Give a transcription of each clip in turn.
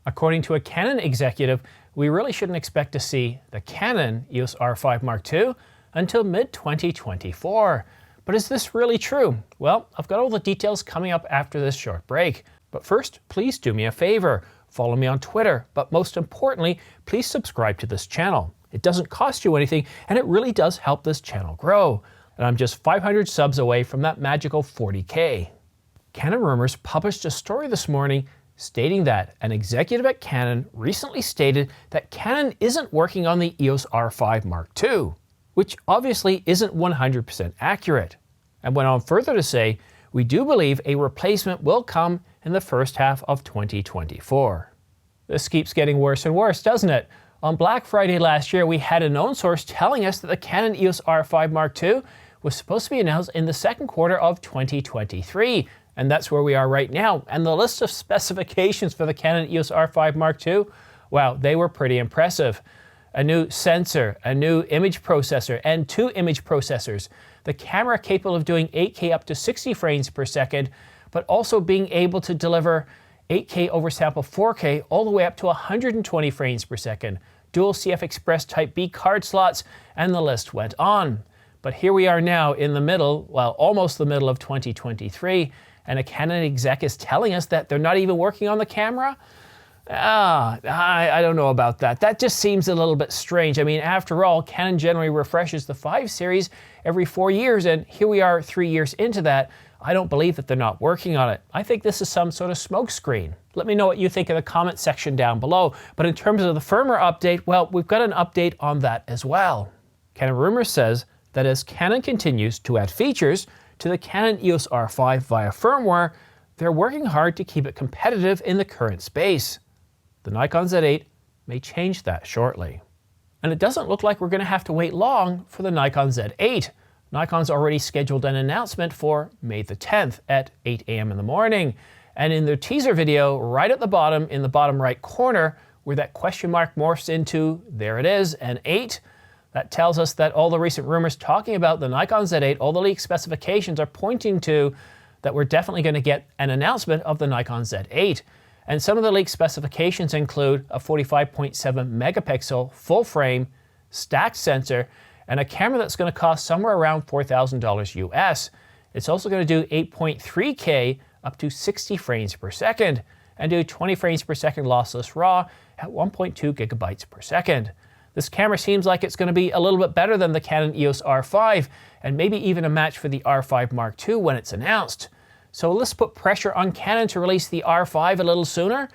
According to a Canon executive, we really shouldn't expect to see the Canon EOS R5 Mark II until mid-2024. But is this really true? Well, I've got all the details coming up after this short break. But first, please do me a favor. Follow me on Twitter, but most importantly, please subscribe to this channel. It doesn't cost you anything, and it really does help this channel grow. And I'm just 500 subs away from that magical 40K. Canon Rumors published a story this morning stating that an executive at Canon recently stated that Canon isn't working on the EOS R5 Mark II, which obviously isn't 100% accurate, and went on further to say, "We do believe a replacement will come in the first half of 2024. This keeps getting worse and worse, doesn't it? On Black Friday last year, we had a known source telling us that the Canon EOS R5 Mark II was supposed to be announced in the second quarter of 2023, and that's where we are right now. And the list of specifications for the Canon EOS R5 Mark II, wow, they were pretty impressive. A new sensor, a new image processor, and 2 image processors. The camera capable of doing 8K up to 60 frames per second, but also being able to deliver 8K oversample 4K all the way up to 120 frames per second. Dual CF Express Type B card slots, and the list went on. But here we are now in the middle, well, almost the middle of 2023, and a Canon exec is telling us that they're not even working on the camera? I don't know about that. That just seems a little bit strange. I mean, after all, Canon generally refreshes the 5 series every 4 years, and here we are 3 years into that. I don't believe that they're not working on it. I think this is some sort of smokescreen. Let me know what you think in the comment section down below. But in terms of the firmware update, well, we've got an update on that as well. Canon Rumors says that as Canon continues to add features to the Canon EOS R5 via firmware, they're working hard to keep it competitive in the current space. The Nikon Z8 may change that shortly. And it doesn't look like we're going to have to wait long for the Nikon Z8. Nikon's already scheduled an announcement for May the 10th at 8 a.m. in the morning. And in their teaser video, right at the bottom, in the bottom right corner, where that question mark morphs into, there it is, an 8, that tells us that all the recent rumors talking about the Nikon Z8, all the leaked specifications are pointing to that we're definitely going to get an announcement of the Nikon Z8. And some of the leaked specifications include a 45.7 megapixel full frame stacked sensor and a camera that's going to cost somewhere around $4,000 US. It's also going to do 8.3K up to 60 frames per second and do 20 frames per second lossless RAW at 1.2 gigabytes per second. This camera seems like it's going to be a little bit better than the Canon EOS R5 and maybe even a match for the R5 Mark II when it's announced. So let's put pressure on Canon to release the R5 a little sooner?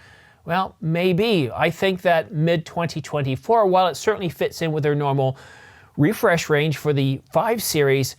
Well, maybe. I think that mid-2024, while it certainly fits in with their normal refresh range for the 5 series,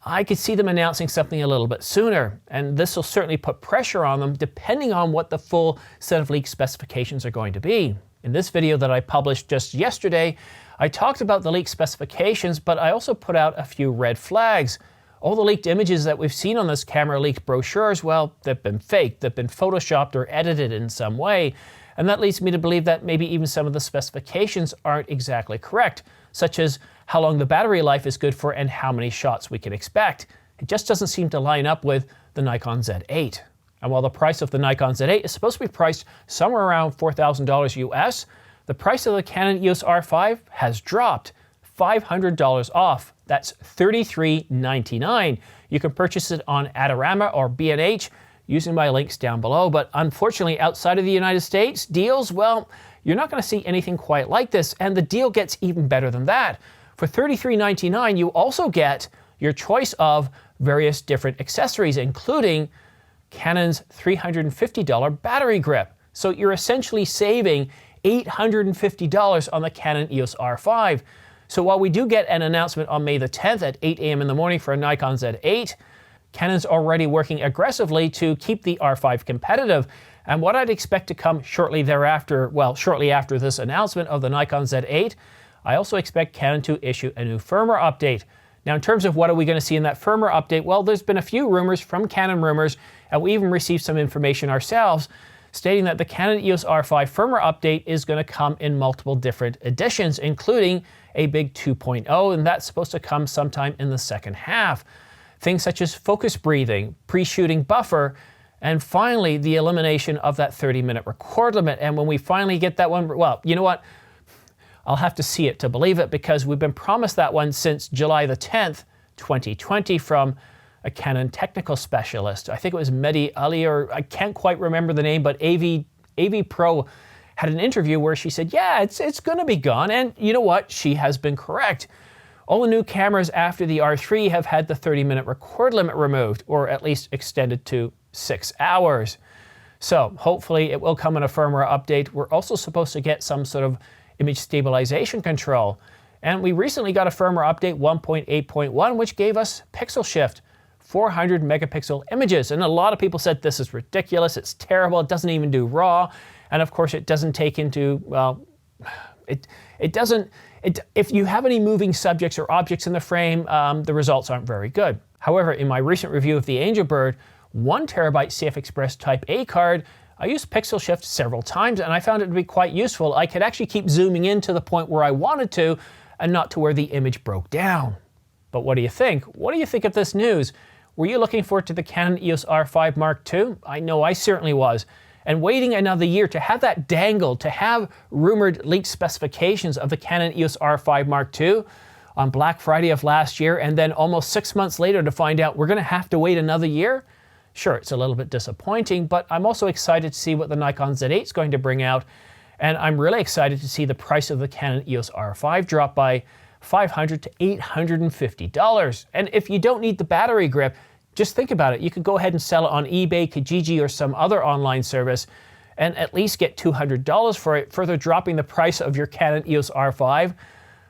I could see them announcing something a little bit sooner. And this will certainly put pressure on them depending on what the full set of leaked specifications are going to be. In this video that I published just yesterday, I talked about the leaked specifications, but I also put out a few red flags. All the leaked images that we've seen on this camera, leaked brochures, well, they've been faked, they've been photoshopped or edited in some way. And that leads me to believe that maybe even some of the specifications aren't exactly correct, such as how long the battery life is good for and how many shots we can expect. It just doesn't seem to line up with the Nikon Z8. And while the price of the Nikon Z8 is supposed to be priced somewhere around $4,000 US, the price of the Canon EOS R5 has dropped $500 off. That's $33.99. You can purchase it on Adorama or B&H using my links down below. But unfortunately, outside of the United States, deals, well, you're not going to see anything quite like this. And the deal gets even better than that. For $33.99, you also get your choice of various different accessories, including Canon's $350 battery grip. So you're essentially saving $850 on the Canon EOS R5. So while we do get an announcement on May the 10th at 8 a.m. in the morning for a Nikon Z8, Canon's already working aggressively to keep the R5 competitive. And what I'd expect to come shortly thereafter, well, shortly after this announcement of the Nikon Z8, I also expect Canon to issue a new firmware update. Now, in terms of what are we going to see in that firmware update, well, there's been a few rumors from Canon Rumors, and we even received some information ourselves stating that the Canon EOS R5 firmware update is going to come in multiple different editions, including a big 2.0, and that's supposed to come sometime in the second half. Things such as focus breathing, pre-shooting buffer, And finally, the elimination of that 30-minute record limit. And when we finally get that one, well, you know what? I'll have to see it to believe it, because we've been promised that one since July the 10th, 2020 from a Canon technical specialist. I think it was Mehdi Ali, or I can't quite remember the name, but AV Pro had an interview where she said, yeah, it's going to be gone. And you know what? She has been correct. All the new cameras after the R3 have had the 30-minute record limit removed, or at least extended to 6 hours. So hopefully it will come in a firmware update. We're also supposed to get some sort of image stabilization control. And we recently got a firmware update 1.8.1, which gave us pixel shift, 400 megapixel images. And a lot of people said this is ridiculous, it's terrible, it doesn't even do RAW. And of course it doesn't take into, well, it doesn't, if you have any moving subjects or objects in the frame, the results aren't very good. However, in my recent review of the Angelbird 1 terabyte CF Express Type A card, I used pixel shift several times and I found it to be quite useful. I could actually keep zooming in to the point where I wanted to and not to where the image broke down. But what do you think? What do you think of this news? Were you looking forward to the Canon EOS R5 Mark II? I know I certainly was. And waiting another year to have that dangled, to have rumored leaked specifications of the Canon EOS R5 Mark II on Black Friday of last year, and then almost 6 months later to find out we're going to have to wait another year? Sure, it's a little bit disappointing, but I'm also excited to see what the Nikon Z8 is going to bring out. And I'm really excited to see the price of the Canon EOS R5 drop by $500 to $850. And if you don't need the battery grip, just think about it. You could go ahead and sell it on eBay, Kijiji, or some other online service and at least get $200 for it, further dropping the price of your Canon EOS R5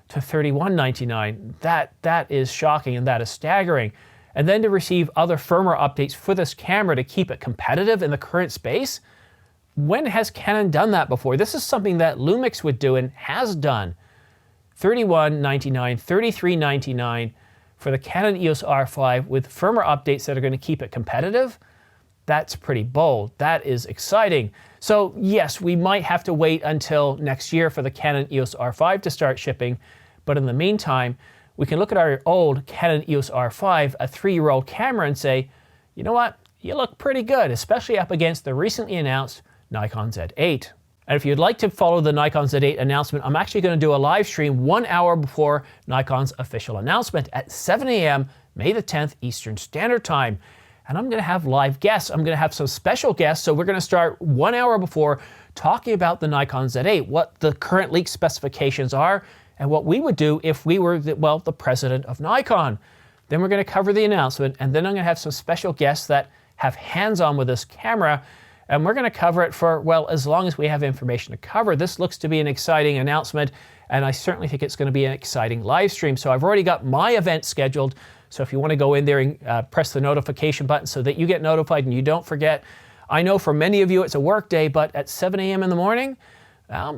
to $31.99. That is shocking and that is staggering. And then to receive other firmware updates for this camera to keep it competitive in the current space? When has Canon done that before? This is something that Lumix would do and has done. $31.99, $33.99 for the Canon EOS R5 with firmware updates that are going to keep it competitive? That's pretty bold. That is exciting. So yes, we might have to wait until next year for the Canon EOS R5 to start shipping, but in the meantime, we can look at our old Canon EOS R5, a 3-year-old camera, and say, you know what, you look pretty good, especially up against the recently announced Nikon Z8. And if you'd like to follow the Nikon Z8 announcement, I'm actually going to do a live stream 1 hour before Nikon's official announcement at 7 a.m. May the 10th Eastern Standard Time. And I'm going to have live guests. I'm going to have some special guests. So we're going to start 1 hour before talking about the Nikon Z8, what the current leak specifications are, and what we would do if we were, the president of Nikon. Then we're going to cover the announcement, and then I'm going to have some special guests that have hands-on with this camera, and we're going to cover it for, well, as long as we have information to cover. This looks to be an exciting announcement, and I certainly think it's going to be an exciting live stream. So I've already got my event scheduled, so if you want to go in there and press the notification button so that you get notified and you don't forget. I know for many of you it's a work day, but at 7 a.m. in the morning,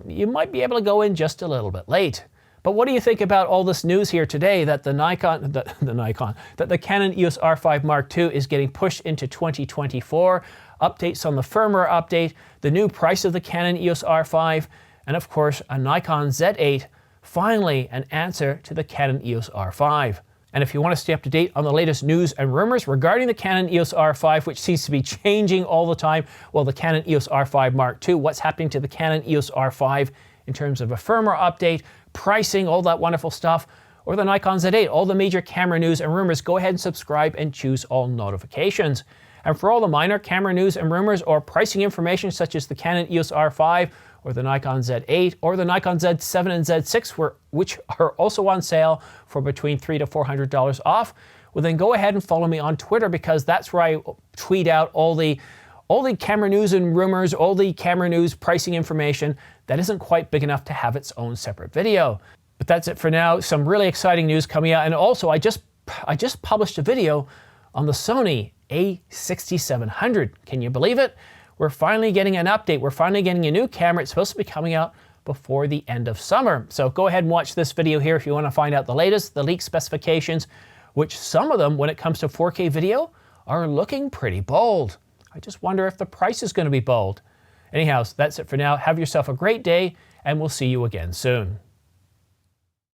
you might be able to go in just a little bit late. But what do you think about all this news here today that the Canon EOS R5 Mark II is getting pushed into 2024, updates on the firmware update, the new price of the Canon EOS R5, and of course a Nikon Z8, finally an answer to the Canon EOS R5. And if you want to stay up to date on the latest news and rumors regarding the Canon EOS R5, which seems to be changing all the time, well, the Canon EOS R5 Mark II, what's happening to the Canon EOS R5 in terms of a firmware update, pricing, all that wonderful stuff, or the Nikon Z8, all the major camera news and rumors, go ahead and subscribe and choose all notifications. And for all the minor camera news and rumors or pricing information such as the Canon EOS R5 or the Nikon Z8 or the Nikon Z7 and Z6, which are also on sale for between $300 to $400 off, well then go ahead and follow me on Twitter, because that's where I tweet out all the camera news and rumors, all the camera news pricing information that isn't quite big enough to have its own separate video. But that's it for now. Some really exciting news coming out. And also I just published a video on the Sony a6700. Can you believe it? We're finally getting an update. We're finally getting a new camera. It's supposed to be coming out before the end of summer. So go ahead and watch this video here if you want to find out the latest, the leak specifications, which some of them, when it comes to 4K video, are looking pretty bold. I just wonder if the price is going to be bold. Anyhow, that's it for now. Have yourself a great day, and we'll see you again soon.